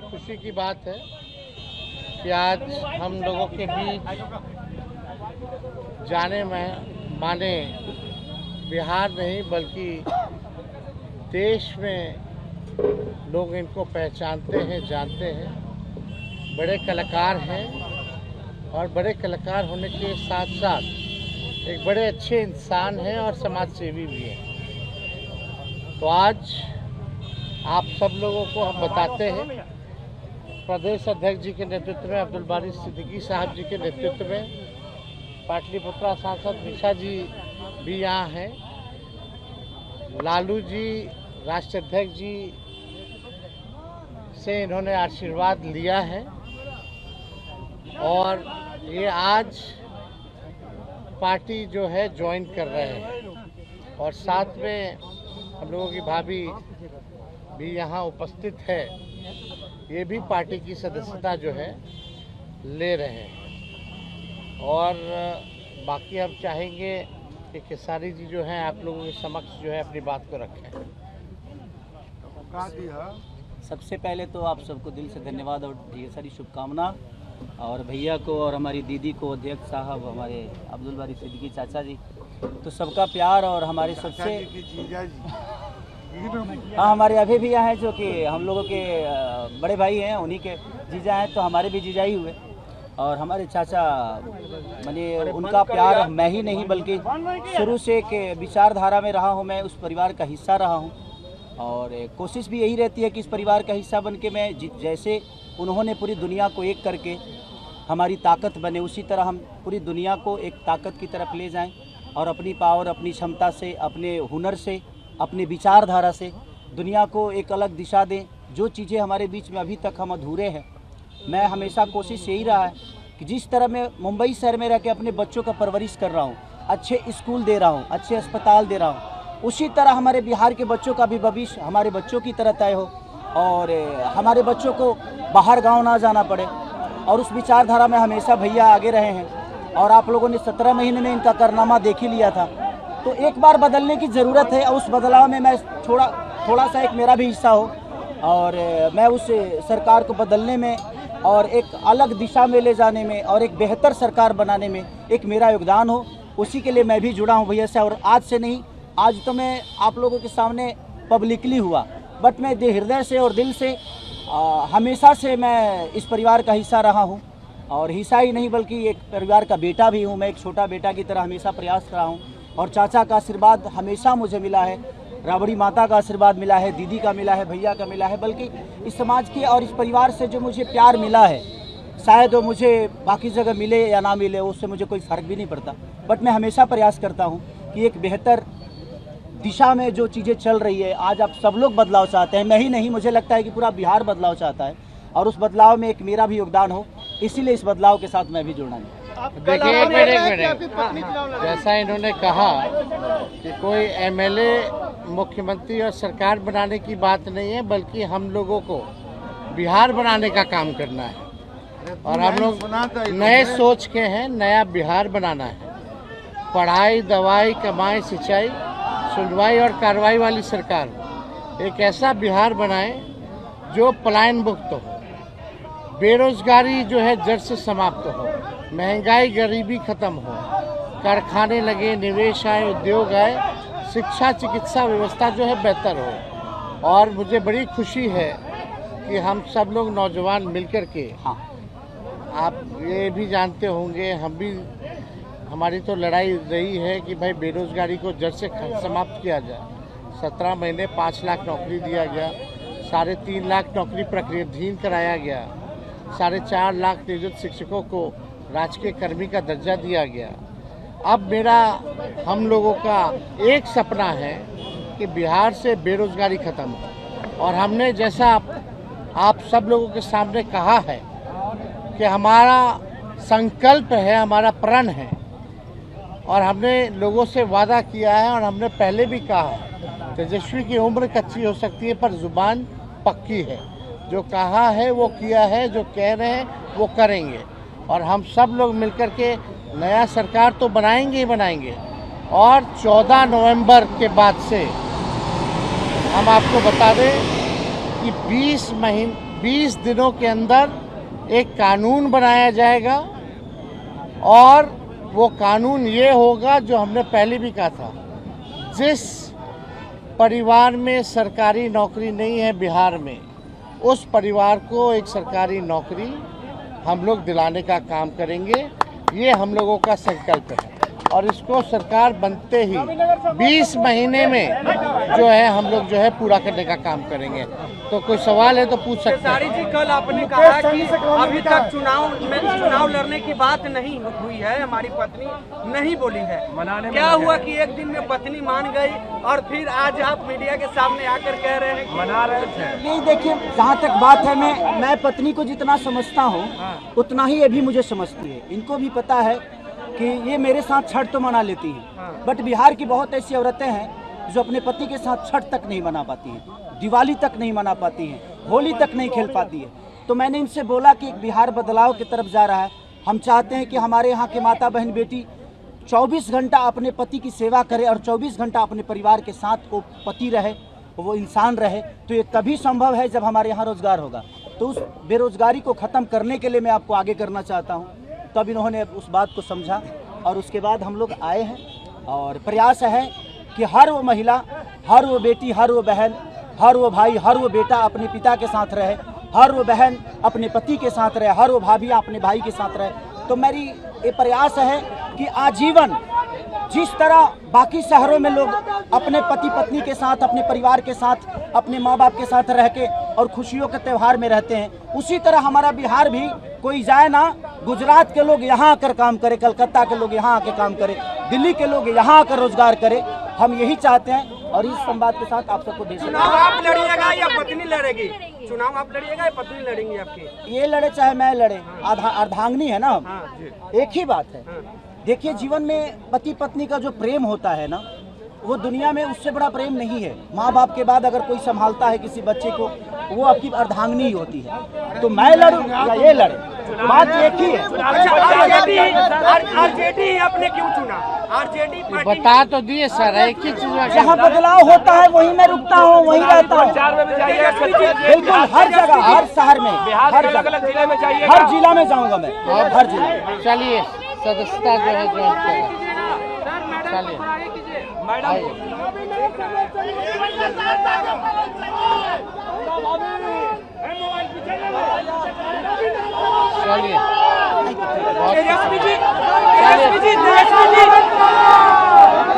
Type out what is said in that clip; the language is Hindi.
खुशी की बात है कि आज हम लोगों के बीच जाने में माने बिहार नहीं बल्कि देश में लोग इनको पहचानते हैं, जानते हैं। बड़े कलाकार हैं और बड़े कलाकार होने के साथ साथ एक बड़े अच्छे इंसान हैं और समाज सेवी भी हैं। तो आज आप सब लोगों को हम बताते हैं, प्रदेश अध्यक्ष जी के नेतृत्व में, अब्दुल बारी सिद्दीकी साहब जी के नेतृत्व में, पाटलिपुत्रा सांसद निशा जी भी यहाँ हैं, लालू जी राष्ट्रीय अध्यक्ष जी से इन्होंने आशीर्वाद लिया है और ये आज पार्टी जो है ज्वाइन कर रहे हैं और साथ में हम लोगों की भाभी भी यहाँ उपस्थित है, ये भी पार्टी की सदस्यता जो है ले रहे हैं। और बाकी हम चाहेंगे कि केसारी जी जो हैं आप लोगों के समक्ष जो है अपनी बात को रखें। सबसे पहले तो आप सबको दिल से धन्यवाद और ढेर सारी शुभकामना, और भैया को और हमारी दीदी को, अध्यक्ष साहब, हमारे अब्दुल बारी सिद्दीकी चाचा जी, तो सबका प्यार और हमारे सबसे हाँ हमारे अभी भी यहाँ हैं जो कि हम लोगों के बड़े भाई हैं, उन्हीं के जीजा हैं, तो हमारे भी जीजा ही हुए। और हमारे चाचा माने उनका प्यार मैं ही नहीं बल्कि शुरू से के विचारधारा में रहा हूँ, मैं उस परिवार का हिस्सा रहा हूँ और कोशिश भी यही रहती है कि इस परिवार का हिस्सा बन के मैं जैसे उन्होंने पूरी दुनिया को एक करके हमारी ताकत बने, उसी तरह हम पूरी दुनिया को एक ताकत की तरफ ले जाएं और अपनी पावर, अपनी क्षमता से, अपने हुनर से, अपने विचारधारा से दुनिया को एक अलग दिशा दें। जो चीज़ें हमारे बीच में अभी तक हम अधूरे हैं, मैं हमेशा कोशिश यही रहा है कि जिस तरह मैं मुंबई शहर में रह के अपने बच्चों का परवरिश कर रहा हूँ, अच्छे स्कूल दे रहा हूँ, अच्छे अस्पताल दे रहा हूँ, उसी तरह हमारे बिहार के बच्चों का भी भविष्य हमारे बच्चों की तरह तय हो और हमारे बच्चों को बाहर गांव ना जाना पड़े। और उस विचारधारा में हमेशा भैया आगे रहे हैं और आप लोगों ने 17 महीने में इनका कारनामा देख ही लिया था। तो एक बार बदलने की ज़रूरत है और उस बदलाव में मैं थोड़ा सा एक मेरा भी हिस्सा हो और मैं उस सरकार को बदलने में और एक अलग दिशा में ले जाने में और एक बेहतर सरकार बनाने में एक मेरा योगदान हो, उसी के लिए मैं भी जुड़ा हूँ भैया से। और आज से नहीं, आज तो मैं आप लोगों के सामने पब्लिकली हुआ, बट मैं हृदय से और दिल से हमेशा से मैं इस परिवार का हिस्सा रहा हूँ और हिस्सा ही नहीं बल्कि एक परिवार का बेटा भी हूँ। मैं एक छोटा बेटा की तरह हमेशा प्रयास रहा हूँ और चाचा का आशीर्वाद हमेशा मुझे मिला है, राबड़ी माता का आशीर्वाद मिला है, दीदी का मिला है, भैया का मिला है, बल्कि इस समाज की और इस परिवार से जो मुझे प्यार मिला है, शायद वो मुझे बाकी जगह मिले या ना मिले उससे मुझे कोई फ़र्क भी नहीं पड़ता। बट मैं हमेशा प्रयास करता हूँ कि एक बेहतर दिशा में जो चीज़ें चल रही है, आज आप सब लोग बदलाव चाहते हैं, मैं ही नहीं, मुझे लगता है कि पूरा बिहार बदलाव चाहता है और उस बदलाव में एक मेरा भी योगदान हो, इसीलिए इस बदलाव के साथ मैं भी जुड़ना नहीं। देखिए एक मिनट, जैसा इन्होंने कहा कि कोई एमएलए, मुख्यमंत्री और सरकार बनाने की बात नहीं है बल्कि हम लोगों को बिहार बनाने का काम करना है और हम लोग नए सोच के हैं, नया बिहार बनाना है। पढ़ाई, दवाई, कमाई, सिंचाई, सुनवाई और कार्रवाई वाली सरकार, एक ऐसा बिहार बनाए जो पलायन मुक्त हो, बेरोजगारी जो है जड़ से समाप्त हो, महंगाई गरीबी खत्म हो, कारखाने लगे, निवेश आए, उद्योग आए, शिक्षा चिकित्सा व्यवस्था जो है बेहतर हो। और मुझे बड़ी खुशी है कि हम सब लोग नौजवान मिलकर के, आप ये भी जानते होंगे, हम भी, हमारी तो लड़ाई रही है कि भाई बेरोजगारी को जड़ से समाप्त किया जाए। 17 महीने 5 लाख नौकरी दिया गया, 3.5 लाख नौकरी प्रक्रियाधीन कराया गया, 4.5 लाख नियोजित शिक्षकों को राजकीय कर्मी का दर्जा दिया गया। अब मेरा, हम लोगों का एक सपना है कि बिहार से बेरोजगारी खत्म हो और हमने जैसा आप सब लोगों के सामने कहा है कि हमारा संकल्प है, हमारा प्रण है और हमने लोगों से वादा किया है और हमने पहले भी कहा है, तेजस्वी की उम्र कच्ची हो सकती है पर जुबान पक्की है। जो कहा है वो किया है, जो कह रहे हैं वो करेंगे और हम सब लोग मिलकर के नया सरकार तो बनाएंगे ही बनाएंगे। और 14 नवंबर के बाद से हम आपको बता दें कि 20 दिनों के अंदर एक कानून बनाया जाएगा और वो कानून ये होगा जो हमने पहले भी कहा था, जिस परिवार में सरकारी नौकरी नहीं है बिहार में, उस परिवार को एक सरकारी नौकरी हम लोग दिलाने का काम करेंगे। ये हम लोगों का संकल्प है और इसको सरकार बनते ही 20 महीने में जो है हम लोग जो है पूरा करने का काम करेंगे। तो कोई सवाल है तो पूछ सकते हैं। खेसारी जी, कल आपने कहा कि अभी तक चुनाव लड़ने की बात नहीं हुई है, हमारी पत्नी नहीं बोली है। क्या हुआ कि एक दिन में पत्नी मान गई और फिर आज आप मीडिया के सामने आकर कह रहे हैं कि मना रहे थे? नहीं, देखिए, जहाँ तक बात है, मैं पत्नी को जितना समझता हूँ उतना ही ये भी मुझे समझती है। इनको भी पता है कि ये मेरे साथ छठ तो मना लेती हैं, बट बिहार की बहुत ऐसी औरतें हैं जो अपने पति के साथ छठ तक नहीं मना पाती हैं, दिवाली तक नहीं मना पाती हैं, होली तक नहीं खेल पाती है। तो मैंने इनसे बोला कि बिहार बदलाव की तरफ जा रहा है। हम चाहते हैं कि हमारे यहाँ के माता बहन बेटी 24 घंटा अपने पति की सेवा करे और 24 घंटा अपने परिवार के साथ वो पति रहे, वो इंसान रहे। तो ये तभी संभव है जब हमारे यहाँ रोजगार होगा। तो उस बेरोजगारी को ख़त्म करने के लिए मैं आपको आगे करना चाहता हूँ। तब इन्होंने उस बात को समझा और उसके बाद हम लोग आए हैं और प्रयास है कि हर वो महिला, हर वो बेटी, हर वो बहन, हर वो भाई, हर वो बेटा अपने पिता के साथ रहे, हर वो बहन अपने पति के साथ रहे, हर वो भाभी अपने भाई के साथ रहे। तो मेरी ये प्रयास है कि आजीवन जिस तरह बाकी शहरों में लोग अपने पति पत्नी के साथ, अपने परिवार के साथ, अपने माँ बाप के साथ रह के और खुशियों के त्यौहार में रहते हैं, उसी तरह हमारा बिहार भी कोई जाए ना, गुजरात के लोग यहाँ आकर काम करे, कलकत्ता के लोग यहाँ आकर काम करे, दिल्ली के लोग यहाँ आकर रोजगार करे। हम यही चाहते हैं और इस संवाद के साथ आप सबको दे। चुनाव आप लड़िएगा या पत्नी लड़ेगी? चुनाव आप लड़िएगा या पत्नी लड़ेंगी आपकी? ये लड़े चाहे मैं लड़े, अर्धांगिनी है ना, एक ही बात है। देखिए, जीवन में पति पत्नी का जो प्रेम होता है ना, वो दुनिया में उससे बड़ा प्रेम नहीं है। माँ बाप के बाद अगर कोई संभालता है किसी बच्चे को, वो आपकी अर्धांगिनी ही होती है। तो मैं लड़ूं या ये लड़े, बात एक ही है। आरजेडी आपने क्यों चुना? आरजेडी बता तो दिए सर, एक ही चीज जहाँ बदलाव होता है वहीं मैं रुकता हूँ, वहीं रहता हूँ। बिल्कुल, हर जगह, हर शहर में, हर जगह, हर जिला में जाऊँगा मैं, हर जिला। चलिए, सदस्यता जो है जो चलिए चलिए।